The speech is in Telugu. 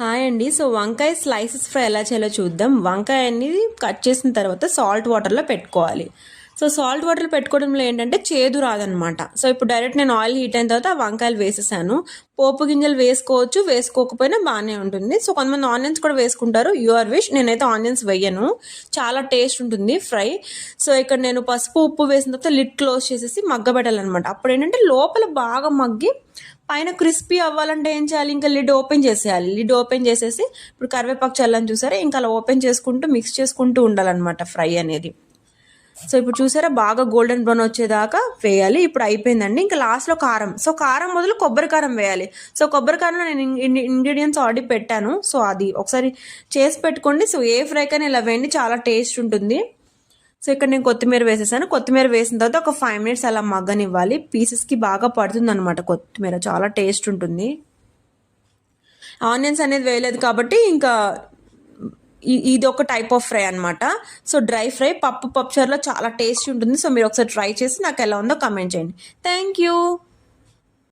హాయ్ అండి. సో వంకాయ స్లైసెస్ ఫ్రై ఎలా చేయాలో చూద్దాం. వంకాయ అనేది కట్ చేసిన తర్వాత సాల్ట్ వాటర్లో పెట్టుకోవాలి. సో సాల్ట్ వాటర్ పెట్టుకోవడంలో ఏంటంటే చేదు రాదనమాట. సో ఇప్పుడు డైరెక్ట్ నేను ఆయిల్ హీట్ అయిన తర్వాత ఆ వంకాయలు వేసేసాను. పోపు గింజలు వేసుకోవచ్చు, వేసుకోకపోయినా బాగానే ఉంటుంది. సో కొంతమంది ఆనియన్స్ కూడా వేసుకుంటారు, యువర్ విష్. నేనైతే ఆనియన్స్ వేయను, చాలా టేస్ట్ ఉంటుంది ఫ్రై. సో ఇక్కడ నేను పసుపు ఉప్పు వేసిన తర్వాత లిడ్ క్లోజ్ చేసేసి మగ్గబెట్టాలన్నమాట. అప్పుడు ఏంటంటే లోపల బాగా మగ్గి పైన క్రిస్పీ అవ్వాలంటే ఏం చేయాలి, ఇంకా లిడ్ ఓపెన్ చేసేయాలి. లిడ్ ఓపెన్ చేసేసి ఇప్పుడు కరివేపాకు చల్లని చూసారా, ఇంకా అలా ఓపెన్ చేసుకుంటూ మిక్స్ చేసుకుంటూ ఉండాలన్నమాట ఫ్రై అనేది. సో ఇప్పుడు చూసారా బాగా గోల్డెన్ బ్రౌన్ వచ్చేదాకా వేయాలి. ఇప్పుడు అయిపోయిందండి. ఇంకా లాస్ట్లో కారం. సో కారం బదులు కొబ్బరి కారం వేయాలి. సో కొబ్బరి కారంలో నేను ఇంగ్రీడియంట్స్ ఆల్రెడీ పెట్టాను. సో అది ఒకసారి చేసి పెట్టుకోండి. సో ఏ ఫ్రై కానీ ఇలా వేయండి, చాలా టేస్ట్ ఉంటుంది. సో ఇక్కడ నేను కొత్తిమీర వేసేసాను. కొత్తిమీర వేసిన తర్వాత ఒక 5 minutes అలా మగ్గనివ్వాలి. పీసెస్కి బాగా పడుతుంది అనమాట కొత్తిమీర, చాలా టేస్ట్ ఉంటుంది. ఆనియన్స్ అనేది వేయలేదు కాబట్టి ఇంకా ఇది ఒక టైప్ ఆఫ్ ఫ్రై అనమాట. సో డ్రై ఫ్రై పప్పుచారులో చాలా టేస్టీ ఉంటుంది. సో మీరు ఒకసారి ట్రై చేసి నాకు ఎలా ఉందో కమెంట్ చేయండి. Thank you.